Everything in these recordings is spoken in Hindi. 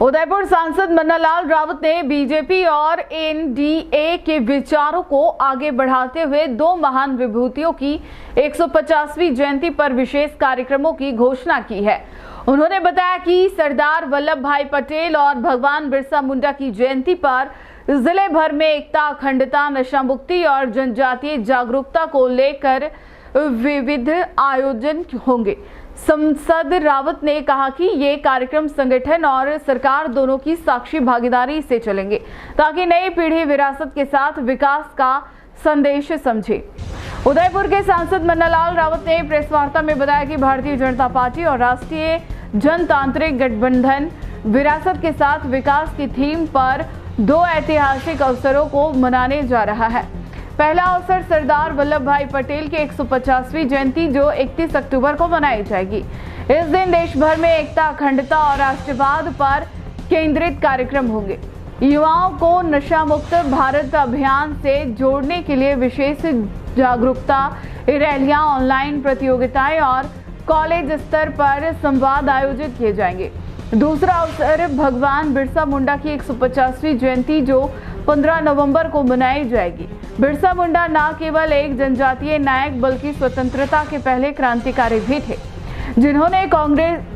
उदयपुर सांसद मन्नालाल रावत ने बीजेपी और एनडीए के विचारों को आगे बढ़ाते हुए दो महान विभूतियों की 150वीं जयंती पर विशेष कार्यक्रमों की घोषणा की है। उन्होंने बताया कि सरदार वल्लभ भाई पटेल और भगवान बिरसा मुंडा की जयंती पर जिले भर में एकता, अखंडता, नशा मुक्ति और जनजातीय जागरूकता को लेकर विविध आयोजन होंगे। सांसद रावत ने कहा कि ये कार्यक्रम संगठन और सरकार दोनों की साक्षी भागीदारी से चलेंगे ताकि नई पीढ़ी विरासत के साथ विकास का संदेश समझे। उदयपुर के सांसद मन्नालाल रावत ने प्रेस वार्ता में बताया कि भारतीय जनता पार्टी और राष्ट्रीय जनतांत्रिक गठबंधन विरासत के साथ विकास की थीम पर दो ऐतिहासिक अवसरों को मनाने जा रहा है। पहला अवसर सरदार वल्लभ भाई पटेल की 150वीं जयंती जो 31 अक्टूबर को मनाई जाएगी। इस दिन देश भर में एकता, अखंडता और राष्ट्रवाद पर केंद्रित कार्यक्रम होंगे। युवाओं को नशा मुक्त भारत अभियान से जोड़ने के लिए विशेष जागरूकता रैलियां, ऑनलाइन प्रतियोगिताएं और कॉलेज स्तर पर संवाद आयोजित किए जाएंगे। दूसरा अवसर भगवान बिरसा मुंडा की 150वीं जयंती जो 15 नवंबर को मनाई जाएगी। बिरसा मुंडा न केवल एक जनजातीय नायक बल्कि स्वतंत्रता के पहले क्रांतिकारी भी थे, जिन्होंने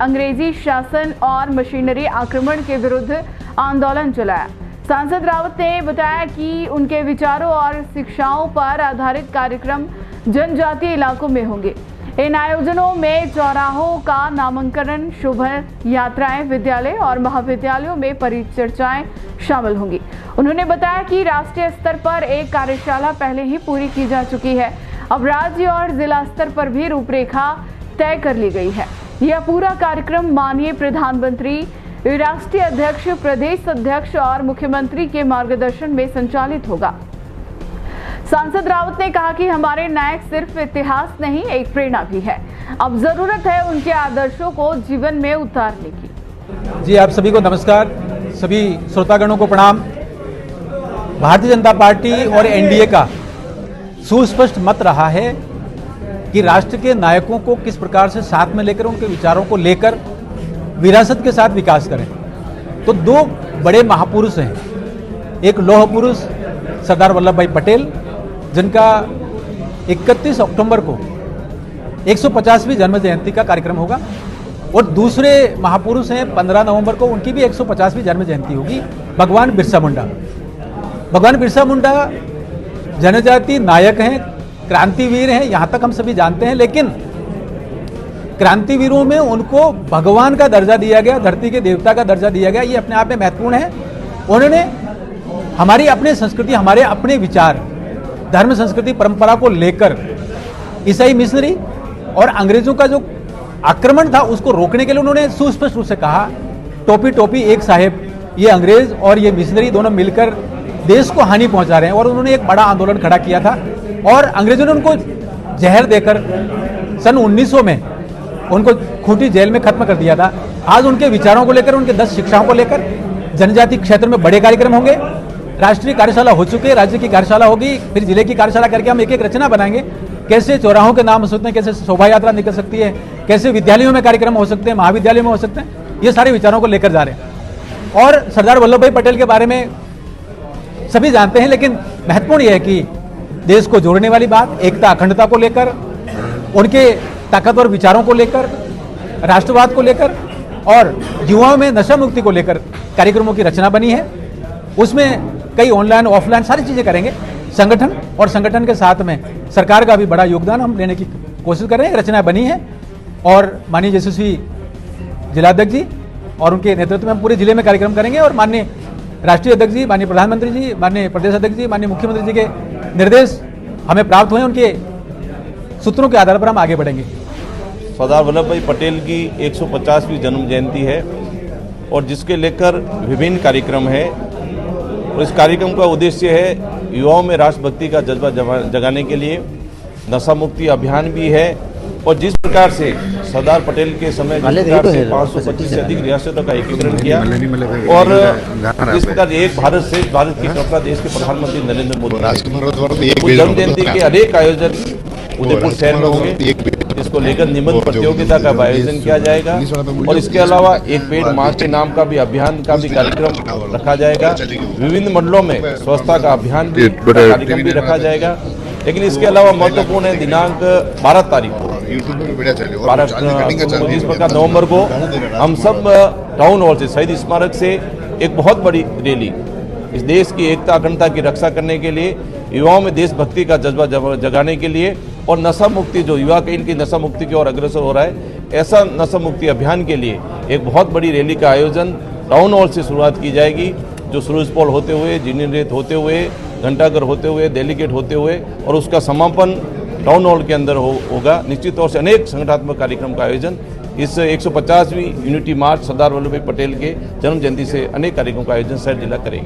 अंग्रेजी शासन और मशीनरी आक्रमण के विरुद्ध आंदोलन चलाया। सांसद रावत ने बताया कि उनके विचारों और शिक्षाओं पर आधारित कार्यक्रम जनजातीय इलाकों में होंगे। इन आयोजनों में चौराहों का नामकरण, शोभा यात्राएं, विद्यालय और महाविद्यालयों में परिचर्चाएं शामिल होंगी। उन्होंने बताया कि राष्ट्रीय स्तर पर एक कार्यशाला पहले ही पूरी की जा चुकी है। अब राज्य और जिला स्तर पर भी रूपरेखा तय कर ली गई है। यह पूरा कार्यक्रम माननीय प्रधानमंत्री, राष्ट्रीय अध्यक्ष, प्रदेश अध्यक्ष और मुख्यमंत्री के मार्गदर्शन में संचालित होगा। सांसद रावत ने कहा कि हमारे नायक सिर्फ इतिहास नहीं, एक प्रेरणा भी है। अब जरूरत है उनके आदर्शों को जीवन में उतारने की। जी, आप सभी को नमस्कार, सभी श्रोतागणों को प्रणाम। भारतीय जनता पार्टी और एनडीए का सुस्पष्ट मत रहा है कि राष्ट्र के नायकों को किस प्रकार से साथ में लेकर, उनके विचारों को लेकर विरासत के साथ विकास करें। तो दो बड़े महापुरुष हैं। एक लौह पुरुष सरदार वल्लभ भाई पटेल, जिनका 31 अक्टूबर को 150वीं जन्म जयंती का कार्यक्रम होगा, और दूसरे महापुरुष हैं 15 नवंबर को, उनकी भी 150वीं जन्म जयंती होगी, भगवान बिरसा मुंडा। भगवान बिरसा मुंडा जनजाति नायक हैं, क्रांतिवीर हैं, यहाँ तक हम सभी जानते हैं। लेकिन क्रांतिवीरों में उनको भगवान का दर्जा दिया गया, धरती के देवता का दर्जा दिया गया। ये अपने आप में महत्वपूर्ण है। उन्होंने हमारी अपनी संस्कृति, हमारे अपने विचार, धर्म, संस्कृति, परंपरा को लेकर ईसाई मिशनरी और अंग्रेजों का जो आक्रमण था उसको रोकने के लिए उन्होंने सुस्पष्ट रूप से कहा, टोपी टोपी एक साहेब, ये अंग्रेज और ये मिशनरी दोनों मिलकर देश को हानि पहुंचा रहे हैं। और उन्होंने एक बड़ा आंदोलन खड़ा किया था और अंग्रेजों ने उनको जहर देकर सन 1900 में उनको खूंटी जेल में खत्म कर दिया था। आज उनके विचारों को लेकर, उनके 10 शिक्षाओं को लेकर जनजाति क्षेत्र में बड़े कार्यक्रम होंगे। राष्ट्रीय कार्यशाला हो चुके हैं, राज्य की कार्यशाला होगी, फिर जिले की कार्यशाला करके हम एक एक रचना बनाएंगे। कैसे चौराहों के नाम हो सकते हैं, कैसे शोभा यात्रा निकल सकती है, कैसे विद्यालयों में कार्यक्रम हो सकते हैं, महाविद्यालयों में हो सकते हैं, ये सारे विचारों को लेकर जा रहे हैं। और सरदार वल्लभ भाई पटेल के बारे में सभी जानते हैं, लेकिन महत्वपूर्ण यह है कि देश को जोड़ने वाली बात, एकता, अखंडता को लेकर, उनके ताकतवर विचारों को लेकर, राष्ट्रवाद को लेकर और युवाओं में नशा मुक्ति को लेकर कार्यक्रमों की रचना बनी है। उसमें कई ऑनलाइन, ऑफलाइन सारी चीजें करेंगे। संगठन और संगठन के साथ में सरकार का भी बड़ा योगदान हम लेने की कोशिश कर रहे हैं। रचना बनी है और माननीय यशस्वी जिलाध्यक्ष जी और उनके नेतृत्व में हम पूरे जिले में कार्यक्रम करेंगे। और माननीय राष्ट्रीय अध्यक्ष जी, माननीय प्रधानमंत्री जी, माननीय प्रदेश अध्यक्ष जी, माननीय मुख्यमंत्री जी के निर्देश हमें प्राप्त हुए, उनके सूत्रों के आधार पर हम आगे बढ़ेंगे। सरदार वल्लभ भाई पटेल की 150वीं जन्म जयंती है और जिसके लेकर विभिन्न कार्यक्रम है। और इस कार्यक्रम का उद्देश्य है युवाओं में राष्ट्रभक्ति का जज्बा जगाने के लिए। नशा मुक्ति अभियान भी है। और जिस प्रकार से सरदार पटेल के समय 525 से अधिक रियासतों का एकीकरण किया और इस प्रकार एक भारत से भारत की कल्पना देश के प्रधानमंत्री नरेंद्र मोदी जन्म जयंती के अनेक आयोजन उदयपुर शहर में होंगे, जिसमें इसको लेकर निबंध प्रतियोगिता का आयोजन किया जाएगा और इसके अलावा एक पेड़ माह के नाम का भी अभियान का भी कार्यक्रम रखा जाएगा। विभिन्न मंडलों में स्वच्छता का अभियान भी कार्यक्रम भी रखा जाएगा। लेकिन इसके अलावा महत्वपूर्ण है दिनांक 12 तारीख को 21 नवंबर को हम सब टाउन हॉल से शहीद स्मारक से एक बहुत बड़ी रैली इस देश की एकता अखंडता की रक्षा करने के लिए, युवाओं में देशभक्ति का जज्बा जगाने के लिए और नशा मुक्ति जो युवा के इनकी नशा मुक्ति की ओर अग्रसर हो रहा है, ऐसा नशा मुक्ति अभियान के लिए एक बहुत बड़ी रैली का आयोजन टाउन हॉल से शुरुआत की जाएगी, जो सुरुज पोल होते हुए, जीनी रेत होते हुए, घंटाघर होते हुए, दिल्ली गेट होते हुए और उसका समापन टाउन हॉल के अंदर होगा। निश्चित तौर से अनेक संगठनात्मक कार्यक्रम का आयोजन इस 150वीं यूनिटी मार्च सरदार वल्लभ भाई पटेल के जन्म जयंती से अनेक कार्यक्रमों का आयोजन शहर जिला करेंगे।